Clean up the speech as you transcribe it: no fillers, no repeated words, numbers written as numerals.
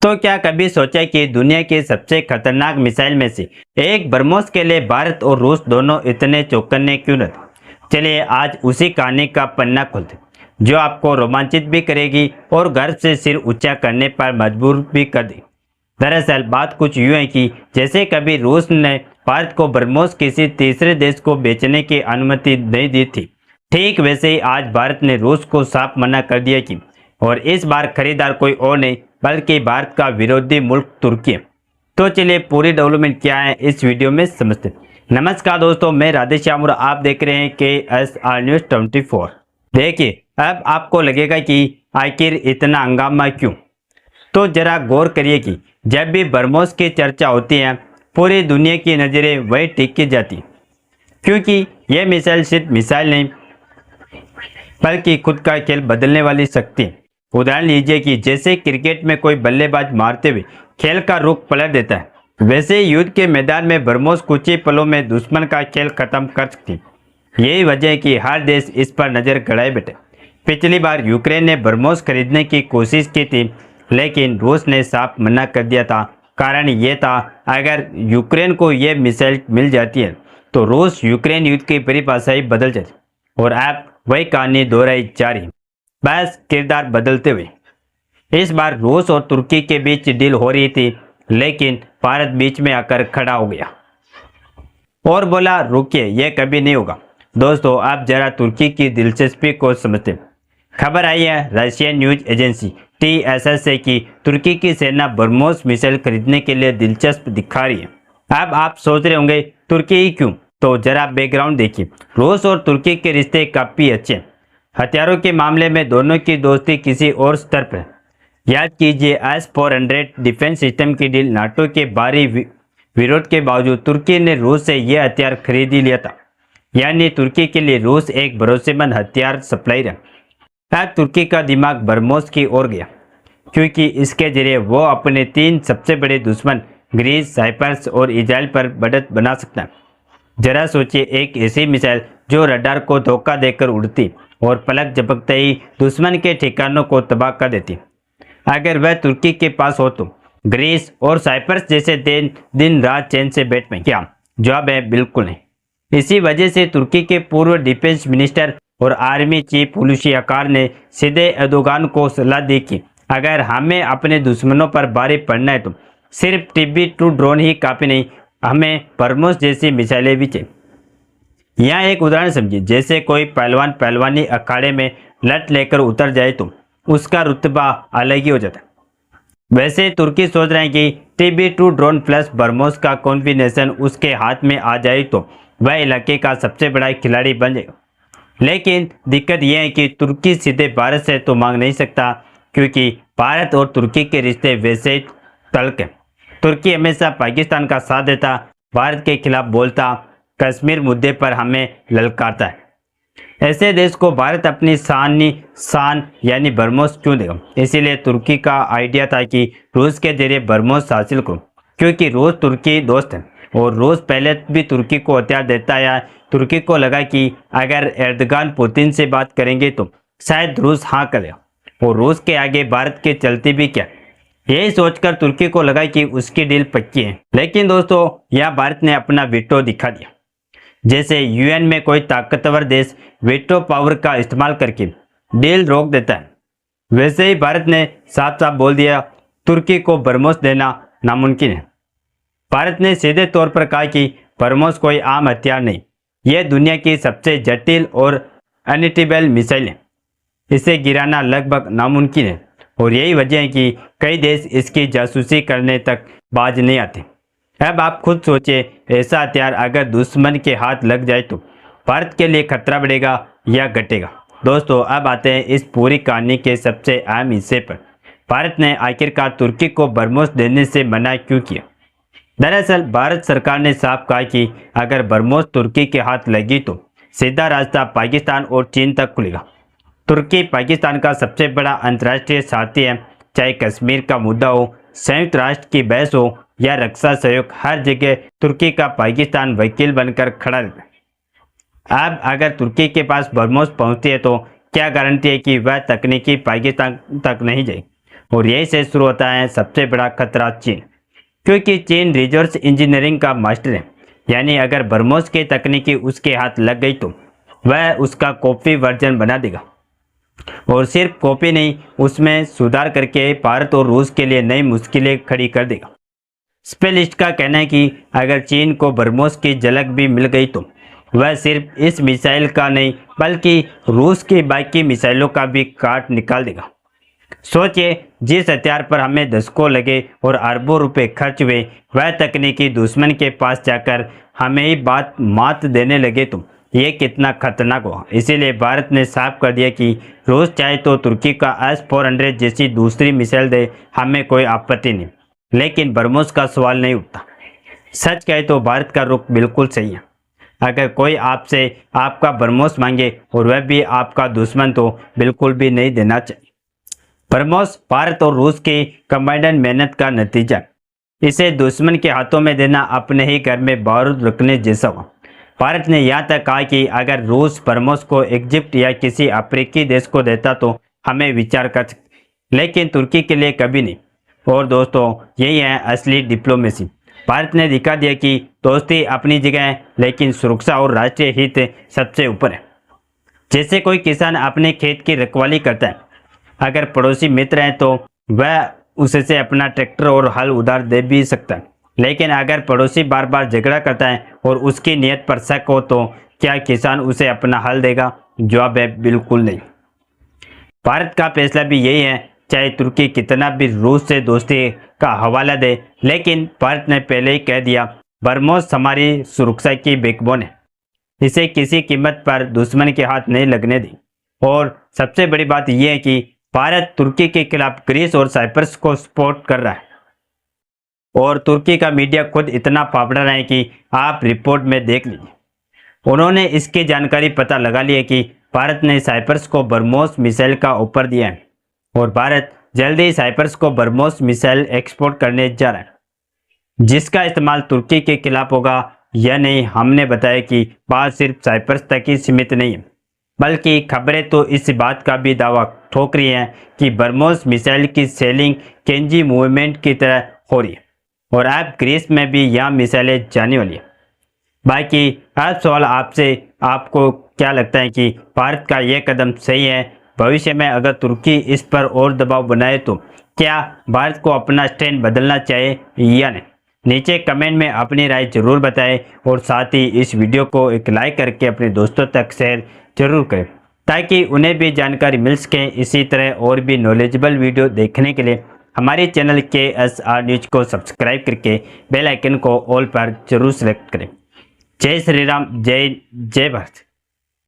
तो क्या कभी सोचा कि दुनिया की सबसे खतरनाक मिसाइल में से एक ब्रह्मोस के लिए भारत और रूस दोनों इतने चौकन्ने क्यों न थे? चलिए आज उसी कहानी का पन्ना खोलते हैं, जो आपको रोमांचित भी करेगी और गर्व से सिर ऊंचा करने पर मजबूर भी कर देगी। दरअसल बात कुछ यूं है कि जैसे कभी रूस ने भारत को ब्रह्मोस किसी तीसरे देश को बेचने की अनुमति नहीं दी थी, ठीक वैसे ही आज भारत ने रूस को साफ मना कर दिया कि और इस बार खरीदार कोई और नहीं बल्कि भारत का विरोधी मुल्क तुर्की है। तो चलिए पूरी डेवलपमेंट क्या है इस वीडियो में समझते हैं। नमस्कार दोस्तों, मैं राधेश्याम और आप देख रहे हैं KSR न्यूज 24। देखिए अब आपको लगेगा कि आखिर इतना हंगामा क्यों, तो जरा गौर करिए कि जब भी ब्रह्मोस की चर्चा होती है पूरी दुनिया की नज़रें वही टिक की जाती, क्योंकि यह मिसाइल सिर्फ मिसाइल नहीं बल्कि खुद का खेल बदलने वाली शक्ति है। उदाहरण लीजिए कि जैसे क्रिकेट में कोई बल्लेबाज मारते हुए खेल का रुख पलट देता है, वैसे युद्ध के मैदान में ब्रह्मोस कुछ ही पलों में दुश्मन का खेल खत्म कर सकती है। यही वजह है कि हर देश इस पर नजर गड़ाए बैठे। पिछली बार यूक्रेन ने ब्रह्मोस खरीदने की कोशिश की थी, लेकिन रूस ने साफ मना कर दिया था। कारण ये था, अगर यूक्रेन को यह मिसाइल मिल जाती है तो रूस यूक्रेन युद्ध की परिभाषा ही बदल जाती और अब वही कहानी दोहराई जा रही, बस किरदार बदलते हुए। इस बार रूस और तुर्की के बीच डील हो रही थी, लेकिन भारत बीच में आकर खड़ा हो गया और बोला रुकिए, यह कभी नहीं होगा। दोस्तों आप जरा तुर्की की दिलचस्पी को समझते। खबर आई है रशियन न्यूज एजेंसी TSS से कि तुर्की की सेना ब्रह्मोस मिसाइल खरीदने के लिए दिलचस्प दिखा रही है। अब आप सोच रहे होंगे तुर्की ही क्यों, तो जरा बैकग्राउंड देखिए। रूस और तुर्की के रिश्ते काफी अच्छे हैं। हथियारों के मामले में दोनों की दोस्ती किसी और स्तर पर। याद कीजिए S-400 डिफेंस सिस्टम की डील नाटो के भारी विरोध के बावजूद तुर्की ने रूस से यह हथियार खरीद ही लिया था। यानी तुर्की के लिए रूस एक भरोसेमंद हथियार सप्लायर है। अब तुर्की का दिमाग ब्रह्मोस की ओर गया, क्योंकि इसके जरिए वो अपने 3 सबसे बड़े दुश्मन ग्रीस, साइप्रस और इजराइल पर बढ़त बना सकता है। जरा सोचिए, एक ऐसी मिसाइल जो रडार को धोखा देकर उड़ती और पलक झपकते ही दुश्मन के ठिकानों को तबाह कर देती। अगर वह तुर्की के पास हो तो ग्रीस और साइप्रस जैसे दिन रात चैन से बैठ में क्या? जवाब है बिल्कुल नहीं। इसी वजह से तुर्की के पूर्व डिफेंस मिनिस्टर और आर्मी चीफ हुलूसी अकार ने सीधे एर्दोगान को सलाह दी कि अगर हमें अपने दुश्मनों पर भारी पड़ना है तो सिर्फ TB2 ड्रोन ही काफ़ी नहीं, हमें ब्रह्मोस जैसी मिसाइलें भी चाहिए। यहाँ एक उदाहरण समझिए, जैसे कोई पहलवान पहलवानी अखाड़े में लट लेकर उतर जाए तो उसका रुतबा अलग ही हो जाता है। वैसे तुर्की सोच रहे हैं कि TB2 ड्रोन प्लस ब्रह्मोस का कॉम्बिनेशन उसके हाथ में आ जाए तो वह इलाके का सबसे बड़ा खिलाड़ी बन जाएगा। लेकिन दिक्कत यह है कि तुर्की सीधे भारत से तो मांग नहीं सकता, क्योंकि भारत और तुर्की के रिश्ते वैसे ही तल्ख हैं। तुर्की हमेशा पाकिस्तान का साथ देता, भारत के खिलाफ बोलता, कश्मीर मुद्दे पर हमें ललकारता है। ऐसे देश को भारत अपनी शान यानी ब्रह्मोस क्यों देगा? इसीलिए तुर्की का आइडिया था कि रूस के जरिए ब्रह्मोस हासिल करो, क्योंकि रूस तुर्की दोस्त है और रूस पहले भी तुर्की को हथियार देता है। तुर्की को लगा कि अगर एर्दोगान पुतिन से बात करेंगे तो शायद रूस हाँ करेगा और रूस के आगे भारत की चलती भी क्या। यही सोचकर तुर्की को लगा कि उसकी डील पक्की है। लेकिन दोस्तों यह भारत ने अपना वीटो दिखा दिया। जैसे UN में कोई ताकतवर देश वीटो पावर का इस्तेमाल करके डील रोक देता है, वैसे ही भारत ने साफ साफ बोल दिया तुर्की को ब्रह्मोस देना नामुमकिन है। भारत ने सीधे तौर पर कहा कि ब्रह्मोस कोई आम हथियार नहीं, यह दुनिया की सबसे जटिल और अनहिटेबल मिसाइल है। इसे गिराना लगभग नामुमकिन है और यही वजह है कि कई देश इसकी जासूसी करने तक बाज नहीं आते। अब आप खुद सोचिए, ऐसा हथियार अगर दुश्मन के हाथ लग जाए तो भारत के लिए खतरा बढ़ेगा या घटेगा? दोस्तों अब आते हैं इस पूरी कहानी के सबसे अहम हिस्से पर। भारत ने आखिरकार तुर्की को ब्रह्मोस देने से मना क्यों किया? दरअसल भारत सरकार ने साफ कहा कि अगर ब्रह्मोस तुर्की के हाथ लगी तो सीधा रास्ता पाकिस्तान और चीन तक खुलेगा। तुर्की पाकिस्तान का सबसे बड़ा अंतर्राष्ट्रीय साथी है, चाहे कश्मीर का मुद्दा हो, संयुक्त राष्ट्र की बहस हो या रक्षा सहयोग, हर जगह तुर्की का पाकिस्तान वकील बनकर खड़ा रहता है। अब अगर तुर्की के पास ब्रह्मोस पहुंचती है तो क्या गारंटी है कि वह तकनीकी पाकिस्तान तक नहीं जाएगी? और यही से शुरू होता है सबसे बड़ा खतरा चीन, क्योंकि चीन रिवर्स इंजीनियरिंग का मास्टर है। यानी अगर ब्रह्मोस की तकनीकी उसके हाथ लग गई तो वह उसका कॉपी वर्जन बना देगा, और सिर्फ कॉपी नहीं, उसमें सुधार करके भारत और रूस के लिए नई मुश्किलें खड़ी कर देगा। स्पेशलिस्ट का कहना है कि अगर चीन को ब्रह्मोस की झलक भी मिल गई तो वह सिर्फ इस मिसाइल का नहीं बल्कि रूस की बाकी मिसाइलों का भी काट निकाल देगा। सोचिए, जिस हथियार पर हमें दशकों लगे और अरबों रुपए खर्च हुए, वह तकनीकी दुश्मन के पास जाकर हमें ही बात मात देने लगे तो ये कितना खतरनाक हुआ। इसीलिए भारत ने साफ कर दिया कि रूस चाहे तो तुर्की का S-400 जैसी दूसरी मिसाइल दे, हमें कोई आपत्ति नहीं, लेकिन ब्रह्मोस का सवाल नहीं उठता। सच कहे तो भारत का रुख बिल्कुल सही है। अगर कोई आपसे आपका ब्रह्मोस मांगे और वह भी आपका दुश्मन, तो बिल्कुल भी नहीं देना चाहिए। ब्रह्मोस भारत और रूस की कंबाइंड मेहनत का नतीजा है। इसे दुश्मन के हाथों में देना अपने ही घर में बारूद रखने जैसा हुआ। भारत ने यहाँ तक कहा कि अगर रूस ब्रह्मोस को इजिप्ट या किसी अफ्रीकी देश को देता तो हमें विचार कर सकते, लेकिन तुर्की के लिए कभी नहीं। और दोस्तों, यही है असली डिप्लोमेसी। भारत ने दिखा दिया कि दोस्ती अपनी जगह है, लेकिन सुरक्षा और राष्ट्रीय हित सबसे ऊपर है। जैसे कोई किसान अपने खेत की रखवाली करता है, अगर पड़ोसी मित्र है तो वह उससे अपना ट्रैक्टर और हल उधार दे भी सकता है, लेकिन अगर पड़ोसी बार बार झगड़ा करता है और उसकी नीयत पर शक हो तो क्या किसान उसे अपना हल देगा? जवाब है बिल्कुल नहीं। भारत का फैसला भी यही है, चाहे तुर्की कितना भी रूस से दोस्ती का हवाला दे, लेकिन भारत ने पहले ही कह दिया, ब्रह्मोस हमारी सुरक्षा की बैकबोन है, इसे किसी कीमत पर दुश्मन के हाथ नहीं लगने दी। और सबसे बड़ी बात यह है कि भारत तुर्की के खिलाफ ग्रीस और साइप्रस को सपोर्ट कर रहा है, और तुर्की का मीडिया खुद इतना फाफड़ा रहा है कि आप रिपोर्ट में देख लीजिए। उन्होंने इसकी जानकारी पता लगा ली है कि भारत ने साइप्रस को ब्रह्मोस मिसाइल का ऑफर दिया है, और भारत जल्द ही साइप्रस को ब्रह्मोस मिसाइल एक्सपोर्ट करने जा रहा है, जिसका इस्तेमाल तुर्की के खिलाफ होगा या नहीं। हमने बताया कि बात सिर्फ साइप्रस तक ही सीमित नहीं है, बल्कि खबरें तो इस बात का भी दावा ठोक रही हैं कि ब्रह्मोस मिसाइल की सेलिंग केंजी मूवमेंट की तरह हो रही है, और अब ग्रीस में भी यह मिसाइलें जाने वाली है। बाकी अब सवाल आपसे, आपको क्या लगता है कि भारत का यह कदम सही है? भविष्य में अगर तुर्की इस पर और दबाव बनाए तो क्या भारत को अपना स्टैंड बदलना चाहिए या नहीं? नीचे कमेंट में अपनी राय जरूर बताएं, और साथ ही इस वीडियो को एक लाइक करके अपने दोस्तों तक शेयर जरूर करें, ताकि उन्हें भी जानकारी मिल सके। इसी तरह और भी नॉलेजेबल वीडियो देखने के लिए हमारे चैनल KSR न्यूज को सब्सक्राइब करके बेल आइकन को ऑल पर जरूर सेलेक्ट करें। जय श्री राम, जय जय भारत।